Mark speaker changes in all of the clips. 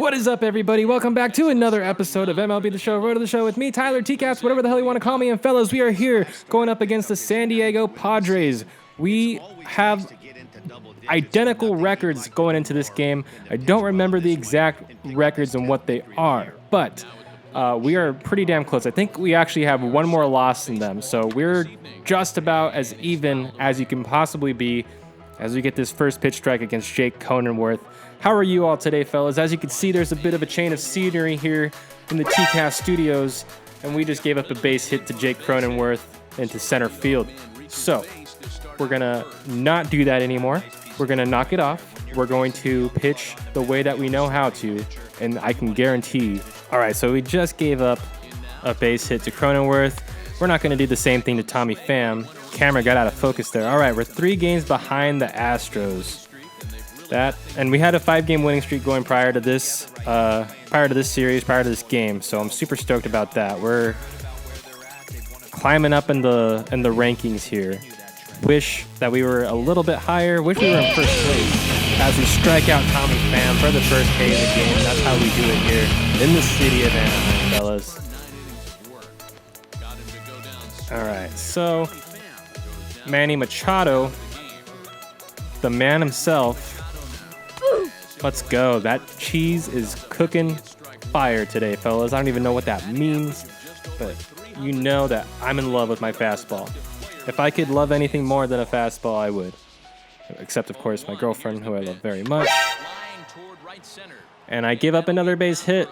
Speaker 1: What is up, everybody? Welcome back to another episode of MLB The Show, Road to the Show with me, Tyler T-Caps, whatever the hell you want to call me. And fellas, we are here going up against the San Diego Padres. We have identical records going into this game. I don't remember the exact records and what they are, but we are pretty damn close. I think we actually have one more loss than them, so we're just about as even as you can possibly be as we get this first pitch strike against Jake Cronenworth. How are you all today, fellas? As you can see, there's a bit of a change of scenery here in the T-Cast studios, and we just gave up a base hit to Jake Cronenworth into center field. So we're gonna not do that anymore. We're gonna knock it off. We're going to pitch the way that we know how to, and I can guarantee. All right, so we just gave up a base hit to Cronenworth. We're not gonna do the same thing to Tommy Pham. Camera got out of focus there. All right, we're 3 games behind the Astros. And we had a 5-game winning streak going prior to this series, prior to this game. So I'm super stoked about that. We're climbing up in the rankings here. Wish that we were a little bit higher. Wish we were in first place as we strike out Tommy Pham for the first K of the game. That's how we do it here in the city of Anaheim, fellas. All right, so Manny Machado, the man himself. Let's go. That cheese is cooking fire today, fellas. I don't even know what that means, but you know that I'm in love with my fastball. If I could love anything more than a fastball, I would. Except, of course, my girlfriend, who I love very much. And I give up another base hit.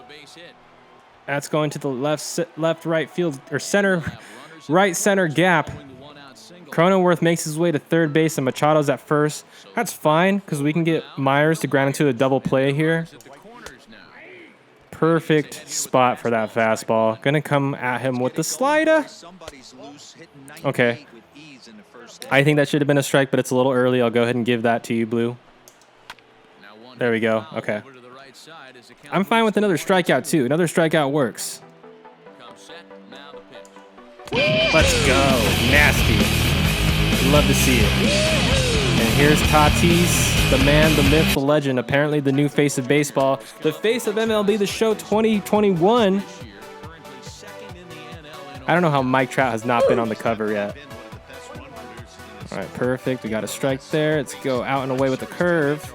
Speaker 1: That's going to the left, right field, or center, right center gap. Cronenworth makes his way to third base and Machado's at first. That's fine because we can get Myers to ground into a double play here. Perfect spot for that fastball. Gonna come at him with the slider. Okay. I think that should have been a strike, but it's a little early. I'll go ahead and give that to you, Blue. There we go. Okay. I'm fine with another strikeout, too. Another strikeout works. Let's go. Nasty. Love to see it. And here's Tatis, the man, the myth, the legend, apparently the new face of baseball, the face of MLB The Show 2021. I don't know how Mike Trout has not been on the cover yet. All right, perfect. We got a strike there. Let's go out and away with the curve.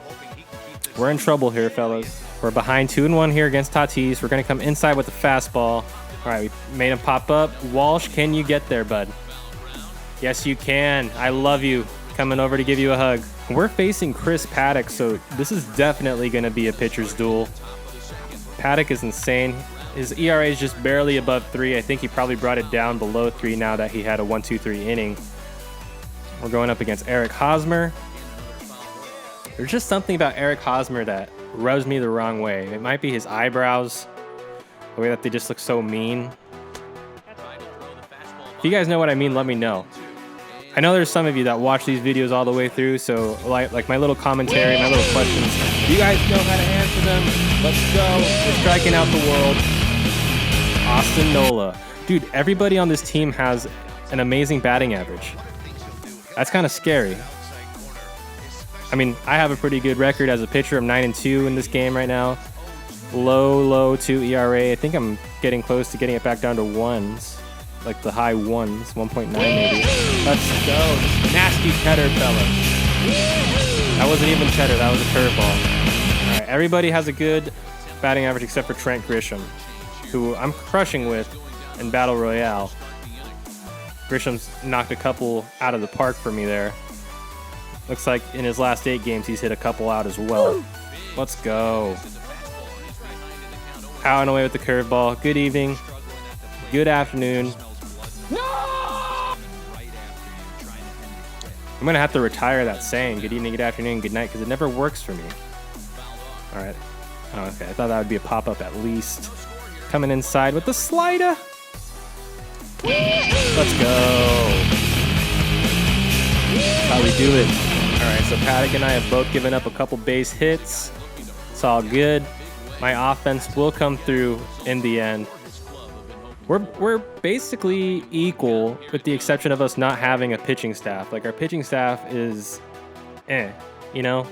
Speaker 1: We're in trouble here, fellas. We're behind 2-1 here against Tatis. We're going to come inside with the fastball. All right, we made him pop up. Walsh, can you get there, bud? Yes, you can. I love you. Coming over to give you a hug. We're facing Chris Paddock, so this is definitely going to be a pitcher's duel. Paddock is insane. His ERA is just barely above 3. I think he probably brought it down below 3 now that he had a 1-2-3 inning. We're going up against Eric Hosmer. There's just something about Eric Hosmer that rubs me the wrong way. It might be his eyebrows, the way that they just look so mean. If you guys know what I mean, let me know. I know there's some of you that watch these videos all the way through, so like my little commentary, my little questions, you guys know how to answer them. Let's go. We're striking out the world. Austin Nola. Dude, everybody on this team has an amazing batting average. That's kind of scary. I mean, I have a pretty good record as a pitcher. I'm 9-2 in this game right now. Low 2 ERA. I think I'm getting close to getting it back down to 1s. Like the high 1s, 1.9 maybe. Let's go. This nasty cheddar, fellas. That wasn't even cheddar. That was a curveball. All right, everybody has a good batting average except for Trent Grisham, who I'm crushing with in Battle Royale. Grisham's knocked a couple out of the park for me there. Looks like in his last 8 games, he's hit a couple out as well. Let's go. Out and away with the curveball. Good evening. Good afternoon. I'm going to have to retire that saying, good evening, good afternoon, good night, because it never works for me. All right. Oh, okay. I thought that would be a pop-up at least. Coming inside with the slider. Let's go. That's how we do it. All right, so Paddock and I have both given up a couple base hits. It's all good. My offense will come through in the end. We're basically equal with the exception of us not having a pitching staff. Like, our pitching staff is you know?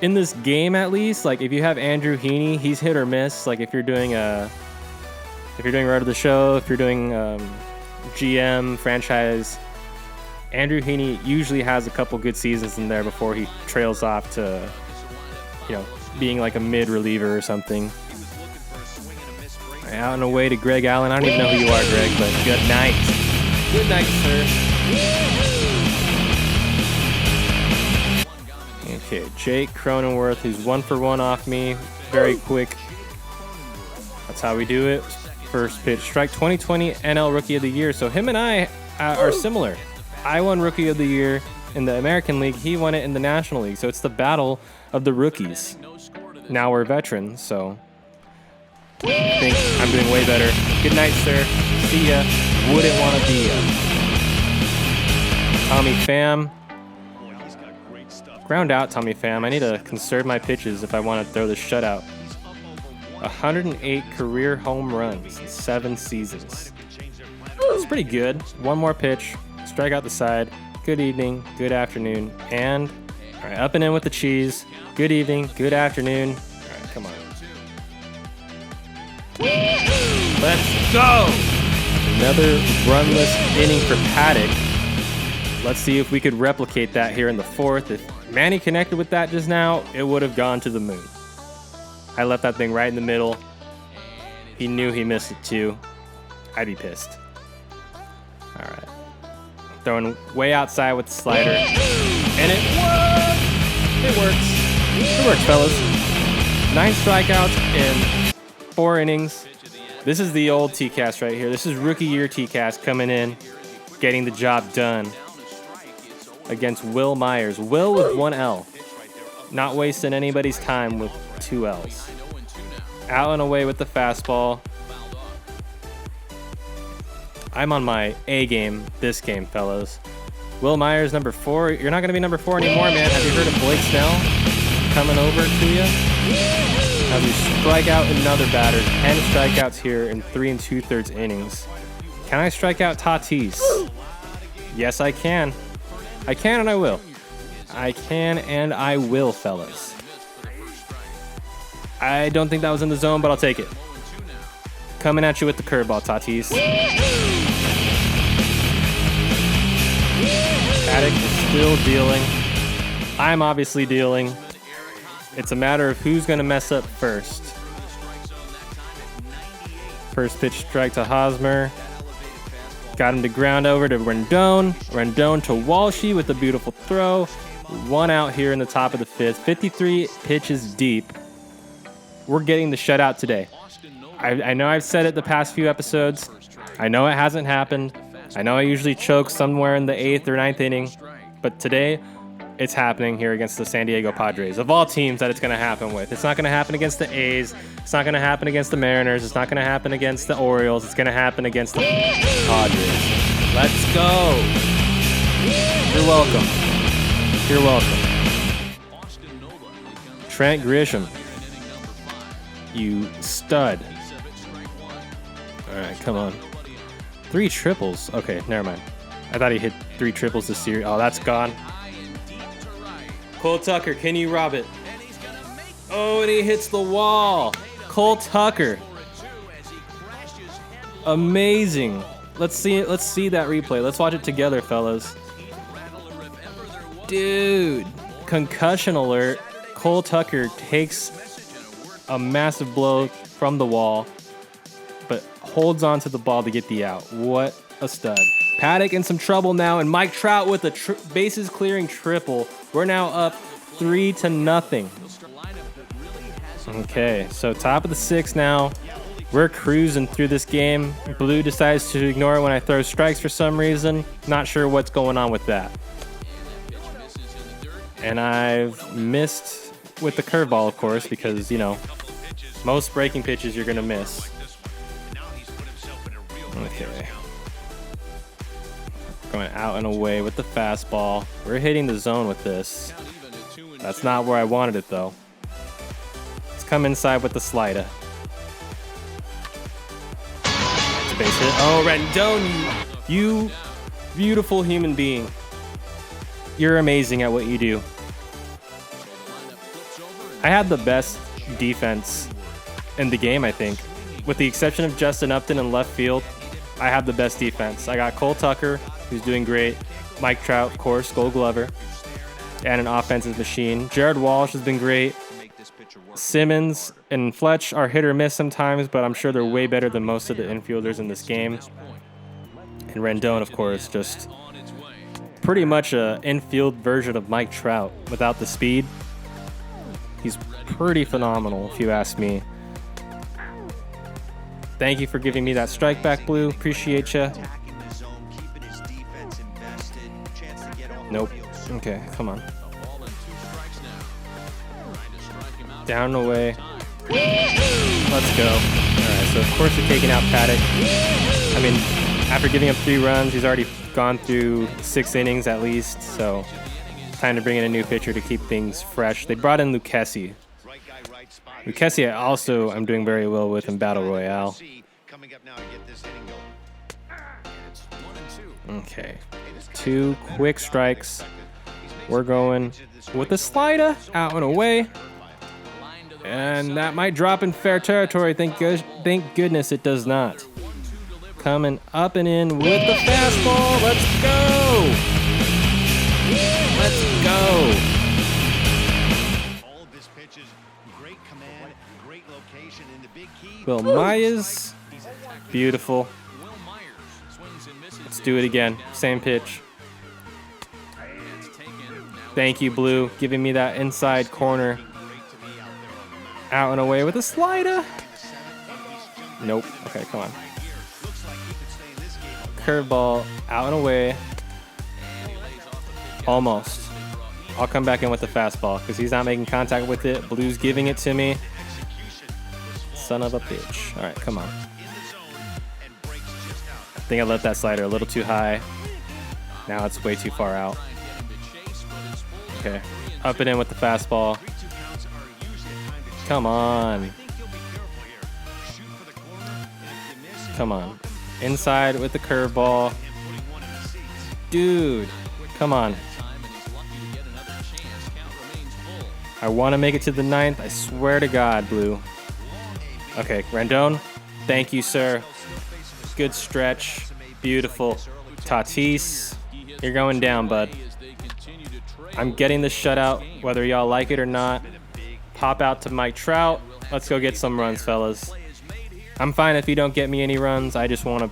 Speaker 1: in this game at least, like if you have Andrew Heaney, he's hit or miss. Like if you're doing Road to the Show, if you're doing GM franchise, Andrew Heaney usually has a couple good seasons in there before he trails off to, being like a mid reliever or something. Out and away to Greg Allen. I don't even know who you are, Greg, but good night. Good night, sir. Okay, Jake Cronenworth, who's 1-for-1 off me. Very quick. That's how we do it. First pitch strike. 2020 NL Rookie of the Year. So him and I are similar. I won Rookie of the Year in the American League. He won it in the National League. So it's the battle of the rookies. Now we're veterans, so I think I'm doing way better. Good night, sir. See ya. Wouldn't want to be ya. Tommy Pham. Ground out, Tommy Pham. I need to conserve my pitches if I want to throw the shutout. 108 career home runs in 7 seasons. It's pretty good. One more pitch. Strike out the side. Good evening. Good afternoon. And all right, up and in with the cheese. Good evening. Good afternoon. All right, come on. Let's go! Another runless inning for Paddock. Let's see if we could replicate that here in the 4th. If Manny connected with that just now, it would have gone to the moon. I left that thing right in the middle. He knew he missed it too. I'd be pissed. All right. Throwing way outside with the slider. And it works! It works. It works, fellas. 9 strikeouts in 4 innings. This is the old T-Cast right here. This is rookie year T-Cast coming in, getting the job done against Will Myers. Will with 1 L. Not wasting anybody's time with 2 L's. Out and away with the fastball. I'm on my A game this game, fellas. Will Myers, number 4. You're not going to be number 4 anymore, man. Have you heard of Blake Snell coming over to you? As we strike out another batter. 10 strikeouts here in 3 2/3 innings. Can I strike out Tatis? Yes, I can. I can and I will. I can and I will, fellas. I don't think that was in the zone, but I'll take it. Coming at you with the curveball, Tatis. Paddock is still dealing. I'm obviously dealing. It's a matter of who's going to mess up first. First pitch strike to Hosmer. Got him to ground over to Rendon. Rendon to Walshy with a beautiful throw. 1 out here in the top of the 5th. 53 pitches deep. We're getting the shutout today. I know I've said it the past few episodes. I know it hasn't happened. I know I usually choke somewhere in the 8th or 9th inning. But today, it's happening here against the San Diego Padres. Of all teams that it's going to happen with. It's not going to happen against the A's. It's not going to happen against the Mariners. It's not going to happen against the Orioles. It's going to happen against the Padres. Let's go. You're welcome. You're welcome. Trent Grisham. You stud. All right, come on. 3 triples. Okay, never mind. I thought he hit 3 triples this year. Oh, that's gone. Cole Tucker, can you rob it? Oh, and he hits the wall. Cole Tucker. Amazing. Let's see that replay. Let's watch it together, fellas. Dude, concussion alert. Cole Tucker takes a massive blow from the wall, but holds on to the ball to get the out. What a stud. Paddock in some trouble now, and Mike Trout with a bases clearing triple. We're now up 3-0. Okay, so top of the 6th now. We're cruising through this game. Blue decides to ignore it when I throw strikes for some reason. Not sure what's going on with that. And I've missed with the curveball, of course, because, most breaking pitches you're going to miss. Okay. Going out and away with the fastball. We're hitting the zone with this. That's not where I wanted it, though. Let's come inside with the slider. Base hit. Oh, Rendon, you beautiful human being. You're amazing at what you do. I had the best defense in the game, I think. With the exception of Justin Upton in left field, I have the best defense. I got Cole Tucker, who's doing great. Mike Trout, of course, Gold Glover. And an offensive machine. Jared Walsh has been great. Simmons and Fletch are hit or miss sometimes, but I'm sure they're way better than most of the infielders in this game. And Rendon, of course, just pretty much an infield version of Mike Trout without the speed. He's pretty phenomenal, if you ask me. Thank you for giving me that strike back, Blue. Appreciate you. Nope. Okay, come on. Down and away. Let's go. Alright, so of course we're taking out Paddock. I mean, after giving up 3 runs, he's already gone through 6 innings at least, so time to bring in a new pitcher to keep things fresh. They brought in Lucchesi. Lucchesi also I'm doing very well with in Battle Royale. Okay. 2 quick strikes. We're going with the slider out and away. And that might drop in fair territory. Thank goodness it does not. Coming up and in with the fastball. Let's go. Let's go. Will Myers. Beautiful. Let's do it again. Same pitch. Thank you, Blue, giving me that inside corner. Out and away with a slider. Nope. Okay, come on. Curveball, out and away. Almost. I'll come back in with the fastball because he's not making contact with it. Blue's giving it to me. Son of a bitch. All right, come on. I think I left that slider a little too high. Now it's way too far out. Okay, up and in with the fastball. Come on. Come on. Inside with the curveball. Dude, come on. I want to make it to the 9th. I swear to God, Blue. Okay, Rendon. Thank you, sir. Good stretch. Beautiful. Tatis, you're going down, bud. I'm getting the shutout, whether y'all like it or not. Pop out to Mike Trout. Let's go get some runs, fellas. I'm fine if you don't get me any runs. I just want to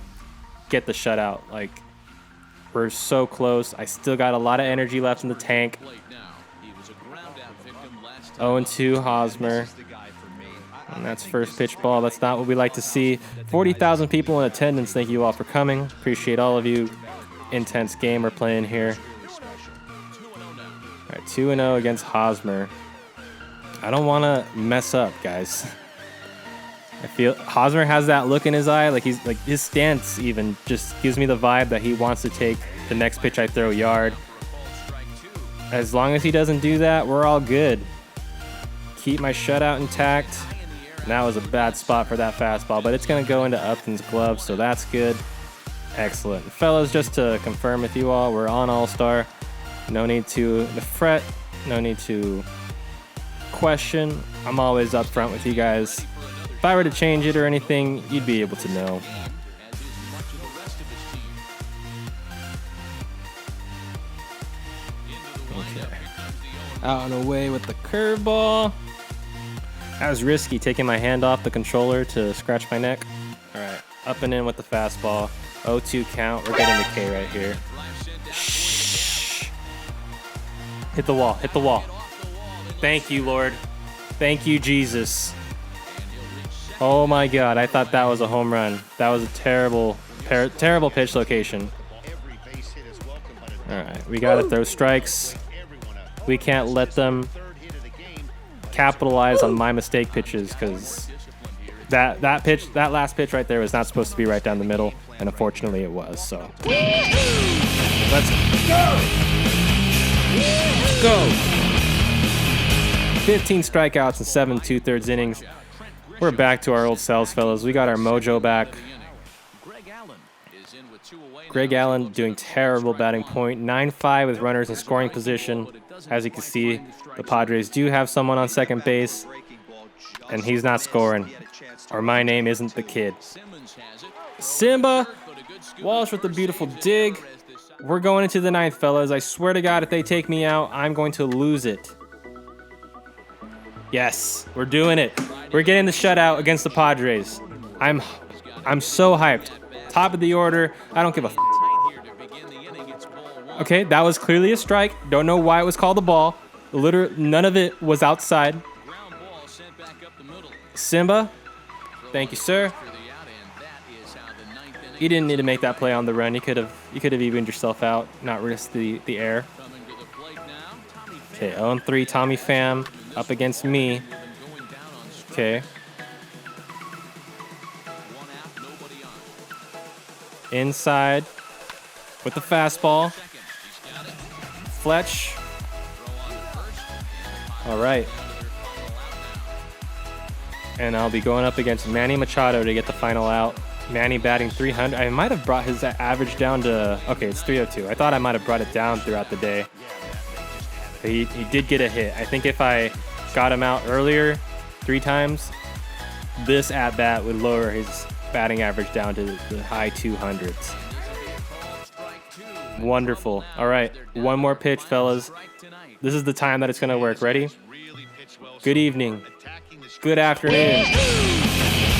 Speaker 1: get the shutout. Like, we're so close. I still got a lot of energy left in the tank. 0-2 Hosmer. And that's first pitch ball. That's not what we like to see. 40,000 people in attendance. Thank you all for coming. Appreciate all of you. Intense game we're playing here. All right, 2-0 against Hosmer. I don't want to mess up, guys. I feel Hosmer has that look in his eye, like he's like his stance even just gives me the vibe that he wants to take the next pitch I throw yard. As long as he doesn't do that, we're all good. Keep my shutout intact. And that was a bad spot for that fastball, but it's going to go into Upton's glove, so that's good. Excellent. Fellas, just to confirm with you all, we're on All-Star. No need to fret. No need to question. I'm always up front with you guys. If I were to change it or anything, you'd be able to know. Okay. Out and away with the curveball. That was risky, taking my hand off the controller to scratch my neck. All right, up and in with the fastball. 0-2 count. We're getting the K right here. Shh. Hit the wall. Hit the wall. Thank you, Lord. Thank you, Jesus. Oh my God, I thought that was a home run. That was a terrible pitch location. All right, we gotta throw strikes. We can't let them capitalize on my mistake pitches because that last pitch right there was not supposed to be right down the middle, and unfortunately it was. So let's go. Let's go. 15 strikeouts and 7 2/3 innings. We're back to our old selves, fellas. We got our mojo back. Greg Allen doing terrible batting point. 9-5 with runners in scoring position. As you can see, the Padres do have someone on second base, and he's not scoring. Or my name isn't the kid. Simba, Walsh with the beautiful dig. We're going into the ninth, fellas. I swear to God, if they take me out, I'm going to lose it. Yes, we're doing it. We're getting the shutout against the Padres. I'm so hyped. Top of the order. I don't give a f. Okay, that was clearly a strike. Don't know why it was called a ball. Literally, none of it was outside. Simba, thank you, sir. You didn't need to make that play on the run. You could have evened yourself out, not risk the air. Okay, 0-3 Tommy Pham up against me. Okay. Inside with the fastball. Fletch. All right. And I'll be going up against Manny Machado to get the final out. Manny batting 300. I might have brought his average down to, okay, it's 302. I thought I might have brought it down throughout the day. But he did get a hit. I think if I got him out earlier 3 times, this at-bat would lower his batting average down to the high 200s. Wonderful. All right, one more pitch, fellas. This is the time that it's going to work. Ready? Good evening. Good afternoon.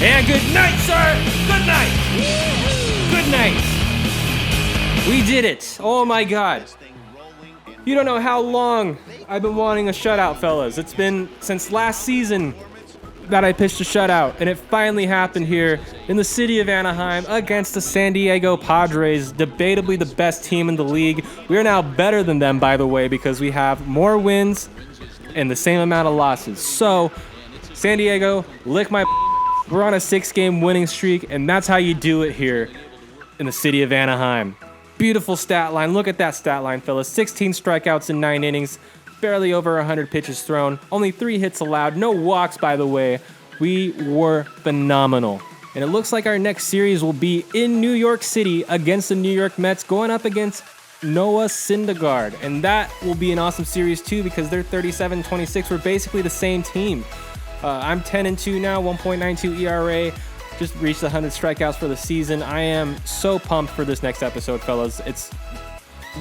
Speaker 1: And good night, sir. Good night. Good night. We did it. Oh, my God. You don't know how long I've been wanting a shutout, fellas. It's been since last season that I pitched a shutout, and it finally happened here in the city of Anaheim against the San Diego Padres, debatably the best team in the league. We are now better than them, by the way, because we have more wins and the same amount of losses. So, San Diego, lick my. We're on a 6-game winning streak, and that's how you do it here in the city of Anaheim. Beautiful stat line. Look at that stat line, fellas. 16 strikeouts in 9 innings. Barely over 100 pitches thrown. Only 3 hits allowed. No walks, by the way. We were phenomenal. And it looks like our next series will be in New York City against the New York Mets, going up against Noah Syndergaard. And that will be an awesome series, too, because they're 37-26. We're basically the same team. I'm 10-2 now, 1.92 ERA. Just reached the 100 strikeouts for the season. I am so pumped for this next episode, fellas. It's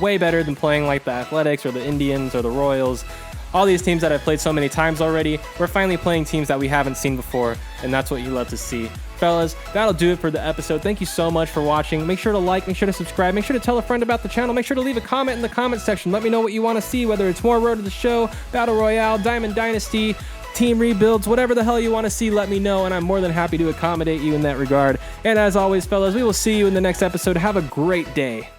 Speaker 1: way better than playing like the Athletics or the Indians or the Royals. All these teams that I've played so many times already. We're finally playing teams that we haven't seen before, and that's what you love to see. Fellas, that'll do it for the episode. Thank you so much for watching. Make sure to like, make sure to subscribe, make sure to tell a friend about the channel. Make sure to leave a comment in the comment section. Let me know what you want to see, whether it's more Road to the Show, Battle Royale, Diamond Dynasty, team rebuilds, whatever the hell you want to see, let me know, and I'm more than happy to accommodate you in that regard. And as always, fellas, we will see you in the next episode. Have a great day.